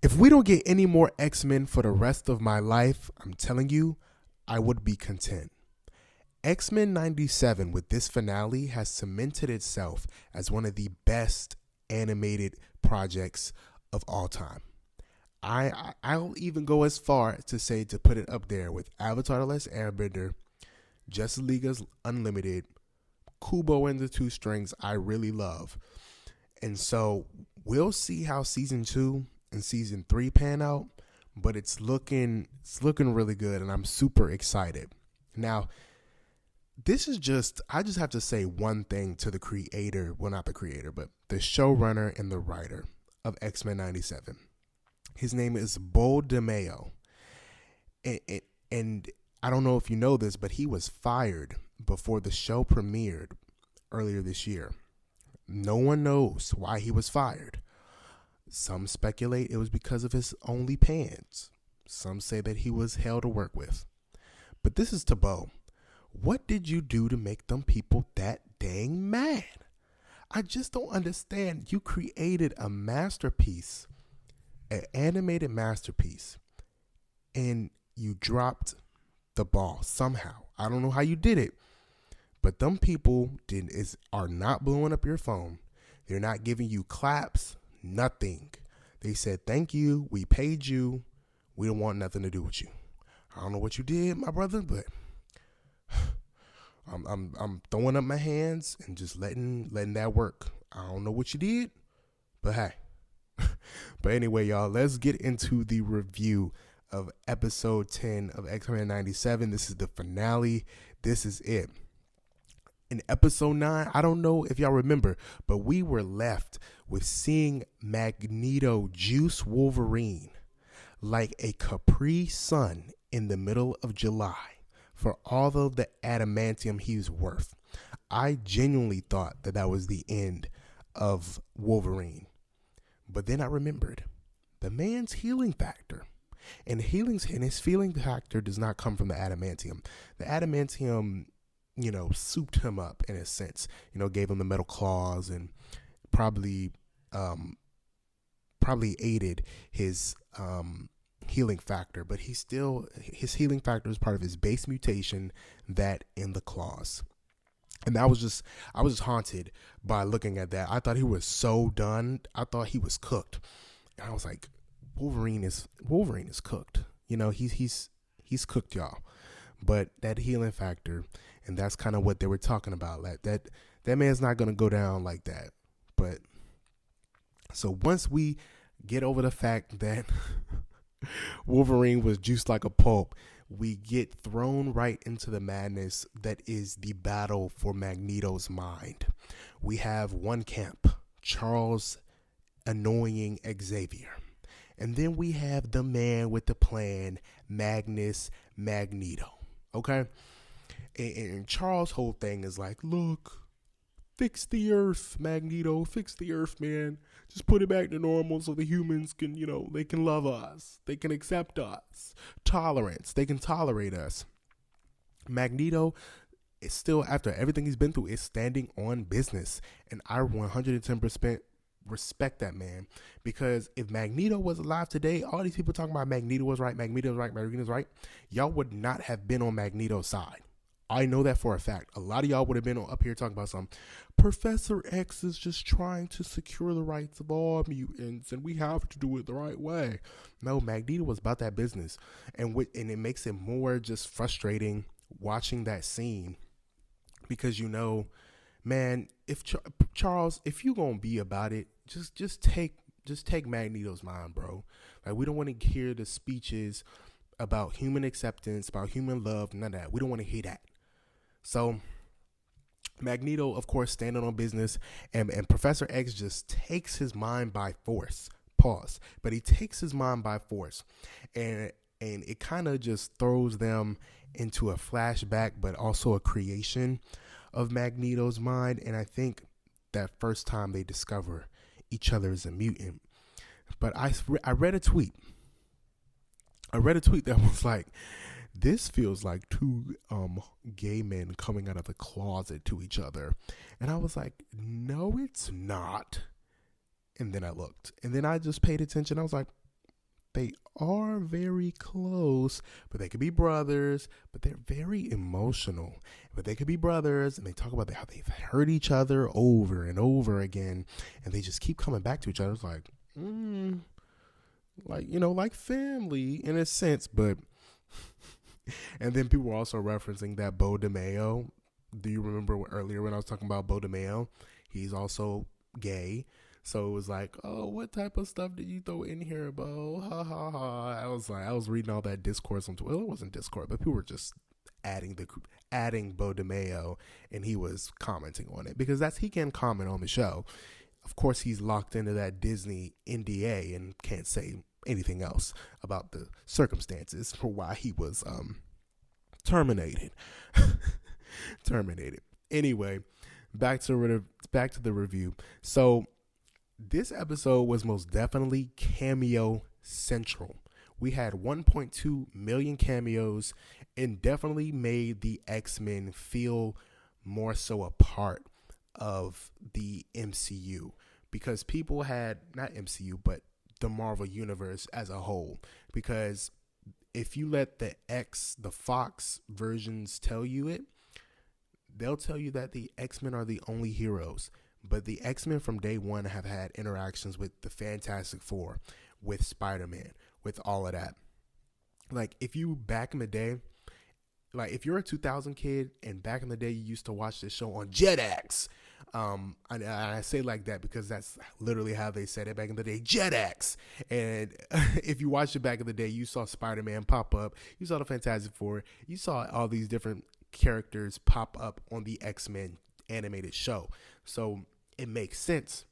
If we don't get any more X-Men for the rest of my life, I'm telling you, I would be content. X-Men 97 with this finale has cemented itself as one of the best animated projects of all time. I'll even go as far to say to put it up there with Avatar: The Last Airbender, Justice League Unlimited, Kubo and the Two Strings I really love. And so we'll see how season 2 and season 3 pan out, but it's looking really good and I'm super excited. Now, I just have to say one thing to the creator, well, not the creator, but the showrunner and the writer of X-Men 97. His name is Bo DeMeo. And I don't know if you know this, but he was fired before the show premiered earlier this year. No one knows why he was fired. Some speculate it was because of his OnlyPans. Some say that he was hell to work with. But this is to Bo. What did you do to make them people that dang mad? I just don't understand. You created a masterpiece, an animated masterpiece, and you dropped the ball somehow. I don't know how you did it, but them people are not blowing up your phone. They're not giving you claps, nothing. They said, thank you, we paid you, we don't want nothing to do with you. I don't know what you did, my brother, but I'm throwing up my hands and just letting that work. I don't know what you did, but hey. But anyway, y'all, let's get into the review of episode 10 of X-Men 97. This is the finale. This is it. In episode 9, I don't know if y'all remember, but we were left with seeing Magneto juice Wolverine like a Capri Sun in the middle of July for all of the adamantium he's worth. I genuinely thought that was the end of Wolverine. But then I remembered the man's healing factor. And his healing factor does not come from the adamantium. The adamantium, souped him up in a sense. Gave him the metal claws and probably aided his healing factor. But his healing factor is part of his base mutation, that in the claws. And I was just haunted by looking at that. I thought he was so done. I thought he was cooked. And I was like, Wolverine is cooked. He's cooked, y'all. But that healing factor, and that's kind of what they were talking about. Like that man's not gonna go down like that. But so once we get over the fact that Wolverine was juiced like a pulp, we get thrown right into the madness that is the battle for Magneto's mind. We have one camp, Charles annoying Xavier. And then we have the man with the plan, Magnus Magneto. Okay? And Charles' whole thing is like, look, fix the earth, Magneto. Fix the earth, man. Just put it back to normal so the humans can, they can love us. They can accept us. Tolerance. They can tolerate us. Magneto is still, after everything he's been through, is standing on business. And I 110% respect that man, because if Magneto was alive today, all these people talking about Magneto was right, y'all would not have been on Magneto's side. I know that for a fact. A lot of y'all would have been up here talking about some Professor X is just trying to secure the rights of all mutants and we have to do it the right way. No, Magneto was about that business, and it makes it more just frustrating watching that scene, because man, if Charles, if you gonna be about it, just take Magneto's mind, bro. Like, we don't want to hear the speeches about human acceptance, about human love, none of that. We don't want to hear that. So Magneto, of course, standing on business, and Professor X just takes his mind by force. Pause. But he takes his mind by force, and it kind of just throws them into a flashback, but also a creation of Magneto's mind. And I think that first time they discover each other as a mutant. But I read a tweet. That was like, this feels like two gay men coming out of the closet to each other. And I was like, no, it's not. And then I looked. And then I just paid attention. I was like, They are very close, but they could be brothers, but they're very emotional. But they could be brothers, and they talk about how they've hurt each other over and over again, and they just keep coming back to each other. It's like, like family in a sense, but. And then people were also referencing that Bo DeMeo. Do you remember earlier when I was talking about Bo DeMeo? He's also gay. So it was like, oh, what type of stuff did you throw in here, Bo? Ha ha ha. I was reading all that discourse on Twitter. Well, it wasn't Discord, but people were just adding Bo DeMeo, and he was commenting on it because he can comment on the show. Of course, he's locked into that Disney NDA and can't say anything else about the circumstances for why he was terminated. Anyway, back to the review. So this episode was most definitely cameo central. We had 1.2 million cameos and definitely made the X-Men feel more so a part of the MCU because people had, not MCU, but the Marvel Universe as a whole. Because if you let the Fox versions tell you it, they'll tell you that the X-Men are the only heroes. But the X-Men from day one have had interactions with the Fantastic Four, with Spider-Man, with all of that. Like, if you back in the day, like if you're a 2000 kid and back in the day you used to watch this show on Jetix, I say like that because that's literally how they said it back in the day, Jetix. And if you watched it back in the day, you saw Spider-Man pop up, you saw the Fantastic Four, you saw all these different characters pop up on the X-Men animated show. So it makes sense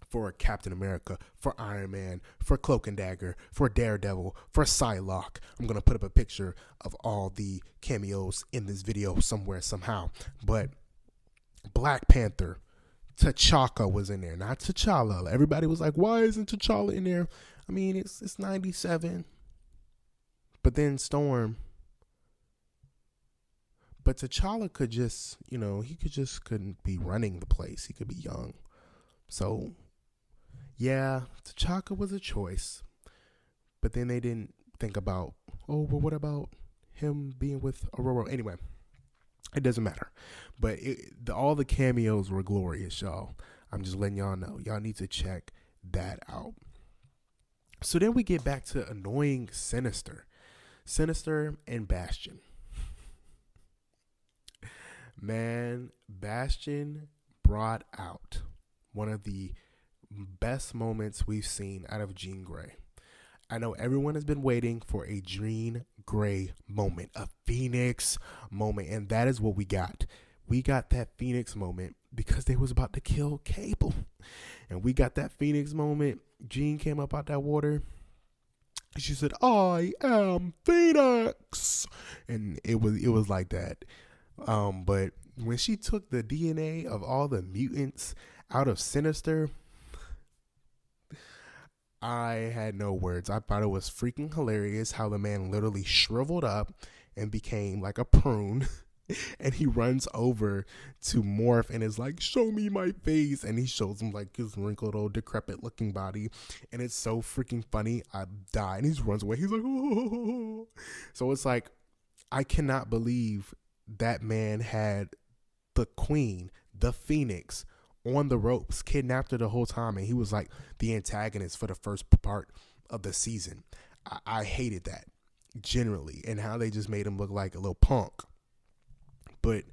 for Captain America, for Iron Man, for Cloak and Dagger, for Daredevil, for Psylocke. I'm going to put up a picture of all the cameos in this video somewhere, somehow. But Black Panther, T'Chaka was in there, not T'Challa. Everybody was like, why isn't T'Challa in there? I mean, it's 97. But then Storm. But T'Challa could just, couldn't be running the place. He could be young. So, yeah, T'Chaka was a choice. But then they didn't think about, but what about him being with Aurora? Anyway, it doesn't matter. But all the cameos were glorious, y'all. I'm just letting y'all know. Y'all need to check that out. So then we get back to annoying Sinister. Sinister and Bastion. Man, Bastion brought out one of the best moments we've seen out of Jean Grey. I know everyone has been waiting for a Jean Grey moment, a Phoenix moment, and that is what we got. We got that Phoenix moment because they was about to kill Cable. And we got that Phoenix moment. Jean came up out that water. She said, I am Phoenix. And it was like that. But when she took the DNA of all the mutants out of Sinister, I had no words. I thought it was freaking hilarious how the man literally shriveled up and became like a prune. And he runs over to Morph and is like, show me my face. And he shows him like his wrinkled old decrepit looking body. And it's so freaking funny. I die. And he just runs away. He's like, oh. So it's like, I cannot believe that man had the queen, the Phoenix, on the ropes, kidnapped her the whole time. And he was like the antagonist for the first part of the season. I hated that generally. And how they just made him look like a little punk. But,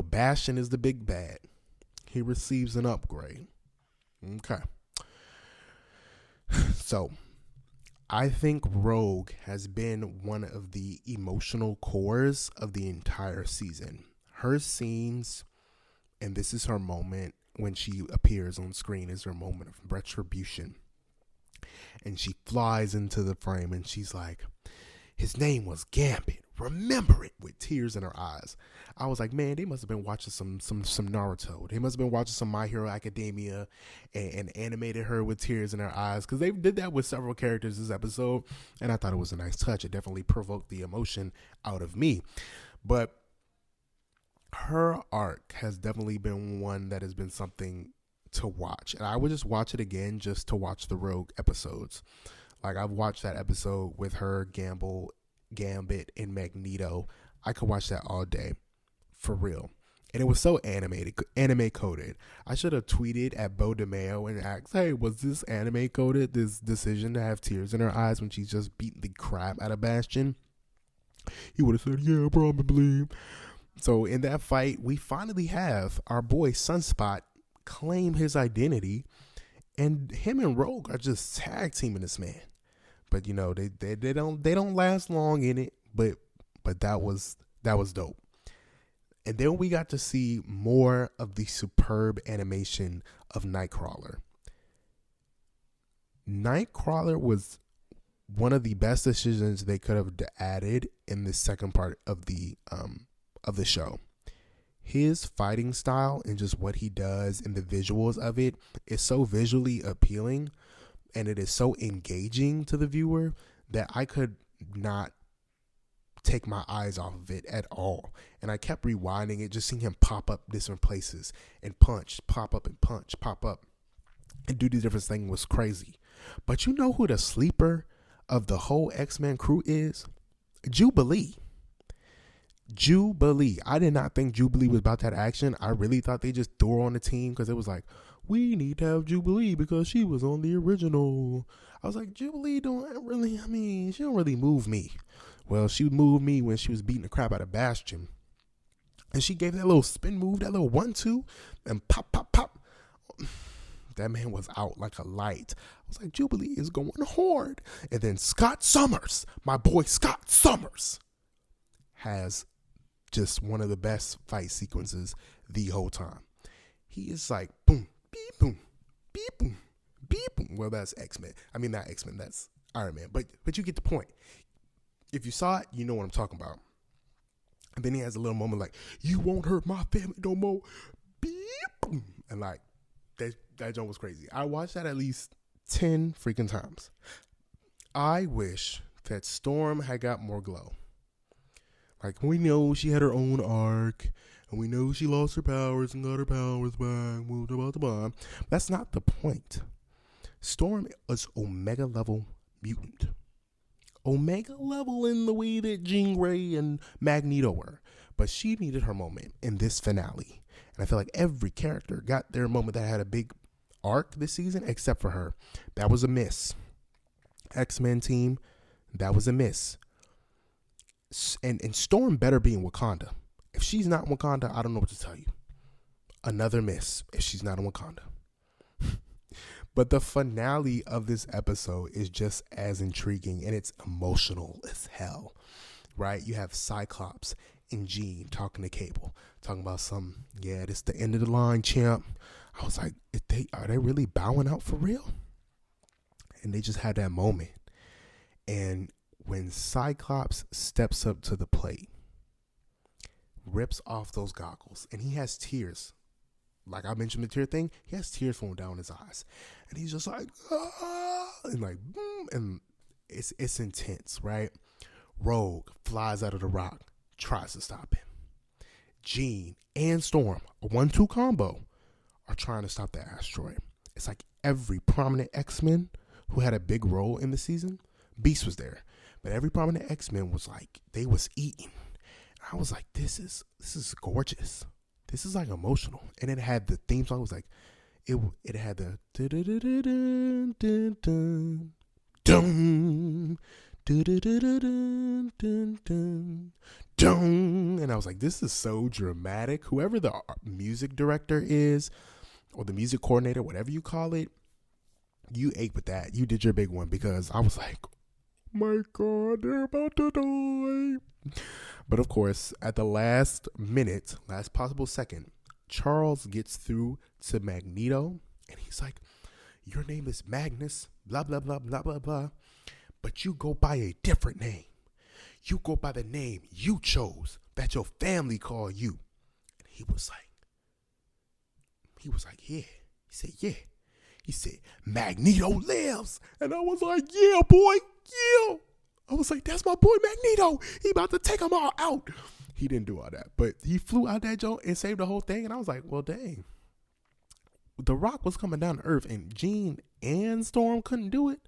Bastion is the big bad. He receives an upgrade. Okay. So, I think Rogue has been one of the emotional cores of the entire season. Her scenes, and this is her moment when she appears on screen, is her moment of retribution. And she flies into the frame and she's like, his name was Gambit. Remember it, with tears in her eyes. I was like, man, they must have been watching some Naruto. They must have been watching some My Hero Academia and animated her with tears in her eyes, because they did that with several characters this episode, and I thought it was a nice touch. It definitely provoked the emotion out of me. But her arc has definitely been one that has been something to watch, and I would just watch it again just to watch the Rogue episodes. Like, I've watched that episode with her, Gambit, and Magneto. I could watch that all day, for real. And it was so anime coded. I should have tweeted at Bo DeMeo and asked, "Hey, was this anime coded? This decision to have tears in her eyes when she's just beating the crap out of Bastion?" He would have said, "Yeah, probably." So in that fight, we finally have our boy Sunspot claim his identity, and him and Rogue are just tag teaming this man. But you know, they don't last long in it. But that was dope. And then we got to see more of the superb animation of Nightcrawler. Nightcrawler was one of the best decisions they could have added in the second part of the show. His fighting style and just what he does and the visuals of it is so visually appealing, and it is so engaging to the viewer that I could not take my eyes off of it at all. And I kept rewinding it, just seeing him pop up different places and punch, pop up and punch, pop up and do these different things was crazy. But you know who the sleeper of the whole X-Men crew is? Jubilee. I did not think Jubilee was about that action. I really thought they just threw her on the team because it was like, we need to have Jubilee because she was on the original. I was like, Jubilee she don't really move me. Well, she moved me when she was beating the crap out of Bastion. And she gave that little spin move, that little 1-2, and pop, pop, pop. That man was out like a light. I was like, Jubilee is going hard. And then Scott Summers, my boy Scott Summers, has just one of the best fight sequences the whole time. He is like, boom, beep, boom, beep, boom, beep, boom. Well, that's X-Men. I mean, not X-Men, that's Iron Man. But you get the point. If you saw it, you know what I'm talking about. And then he has a little moment like, you won't hurt my family no more. Beep. And like, that joke was crazy. I watched that at least 10 freaking times. I wish that Storm had got more glow. Like, we know she had her own arc, and we know she lost her powers and got her powers back. That's not the point. Storm is Omega level mutant. Omega level in the way that Jean Grey and Magneto were. But she needed her moment in this finale. And I feel like every character got their moment that had a big arc this season except for her. That was a miss. X-Men team, that was a miss. And Storm better be in Wakanda. If she's not in Wakanda, I don't know what to tell you. Another miss if she's not in Wakanda. But the finale of this episode is just as intriguing, and it's emotional as hell, right? You have Cyclops and Jean talking to Cable, talking about this is the end of the line, champ. I was like, are they really bowing out for real? And they just had that moment. And when Cyclops steps up to the plate, rips off those goggles, and he has tears. Like I mentioned the tear thing, he has tears falling down his eyes. And he's just like, ah, and like, boom, and it's intense, right? Rogue flies out of the rock, tries to stop him. Jean and Storm, a 1-2 combo, are trying to stop the asteroid. It's like every prominent X-Men who had a big role in the season, Beast was there. But every prominent X-Men was like, they was eating. And I was like, this is gorgeous. This is like emotional. And it had the theme song. It was like, it had the dun dun dun dun dun dun. And I was like, this is so dramatic. Whoever the music director is, or the music coordinator, whatever you call it, you ate with that. You did your big one, because I was like, my God, they're about to die. But of course, at the last minute, last possible second, Charles gets through to Magneto, and he's like, your name is Magnus, blah, blah, blah, blah, blah, blah, but you go by a different name. You go by the name you chose, that your family called you. And he was like, yeah. He said, yeah. He said, Magneto lives. And I was like, yeah, boy, yeah. I was like, that's my boy Magneto. He about to take them all out. He didn't do all that, but he flew out that joint and saved the whole thing. And I was like, well, dang. The Rock was coming down to Earth, and Jean and Storm couldn't do it.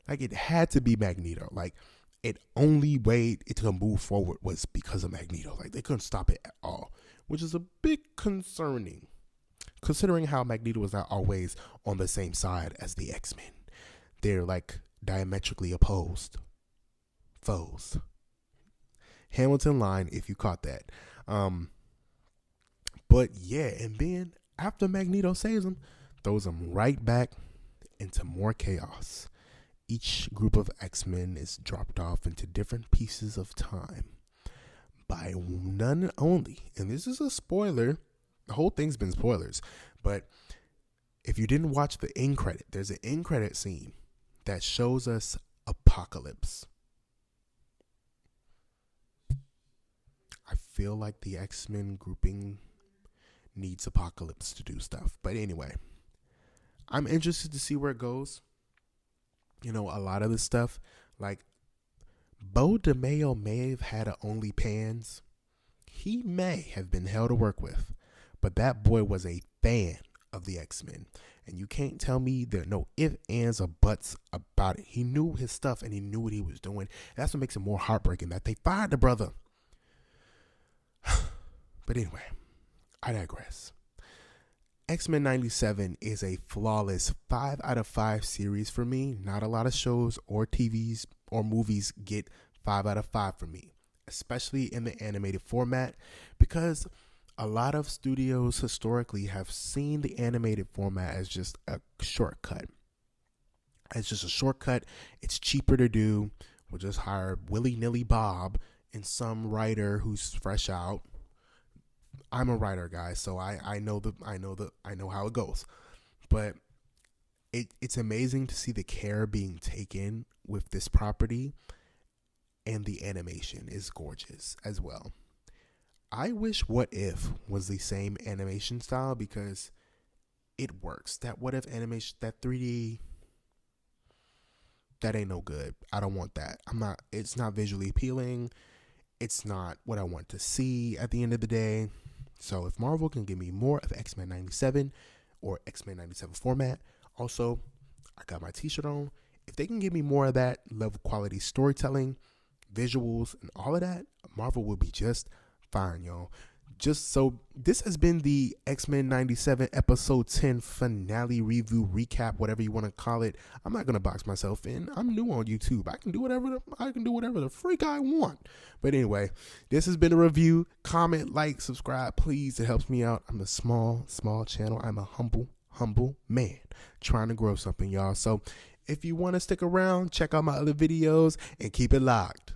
Like, it had to be Magneto. Like, it only way it could move forward was because of Magneto. Like, they couldn't stop it at all, which is a bit concerning, considering how Magneto is not always on the same side as the X-Men. They're like diametrically opposed foes. Hamilton line, if you caught that. But yeah, and then after Magneto saves him, throws him right back into more chaos. Each group of X-Men is dropped off into different pieces of time by none only. And this is a spoiler. The whole thing's been spoilers. But if you didn't watch the end credit, there's an end credit scene that shows us Apocalypse. I feel like the X-Men grouping needs Apocalypse to do stuff. But anyway, I'm interested to see where it goes. You know, a lot of the stuff, like Bo DeMayo may have had an OnlyPans. He may have been hell to work with, but that boy was a fan of the X-Men. And you can't tell me there are no ifs, ands, or buts about it. He knew his stuff and he knew what he was doing. That's what makes it more heartbreaking that they fired the brother. But anyway, I digress. X-Men 97 is a flawless 5 out of 5 series for me. Not a lot of shows or TVs or movies get 5 out of 5 for me, especially in the animated format, because a lot of studios historically have seen the animated format as just a shortcut. It's just a shortcut. It's cheaper to do. We'll just hire willy-nilly Bob and some writer who's fresh out. I'm a writer, guys, so I know how it goes. But it's amazing to see the care being taken with this property, and the animation is gorgeous as well. I wish What If was the same animation style, because it works. That What If animation, that 3D, that ain't no good. I don't want that. It's not visually appealing. It's not what I want to see at the end of the day. So if Marvel can give me more of X-Men 97 or X-Men 97 format, also, I got my t-shirt on. If they can give me more of that level quality storytelling, visuals, and all of that, Marvel will be just fine, y'all. Just so, this has been the X-Men 97 episode 10 finale review recap, whatever you want to call it. I'm not gonna box myself in. I'm new on YouTube. I can do whatever the freak I want. But anyway, this has been a review. Comment, like, subscribe, please. It helps me out. I'm a small channel. I'm a humble man trying to grow something, y'all. So if you want to stick around, check out my other videos and keep it locked.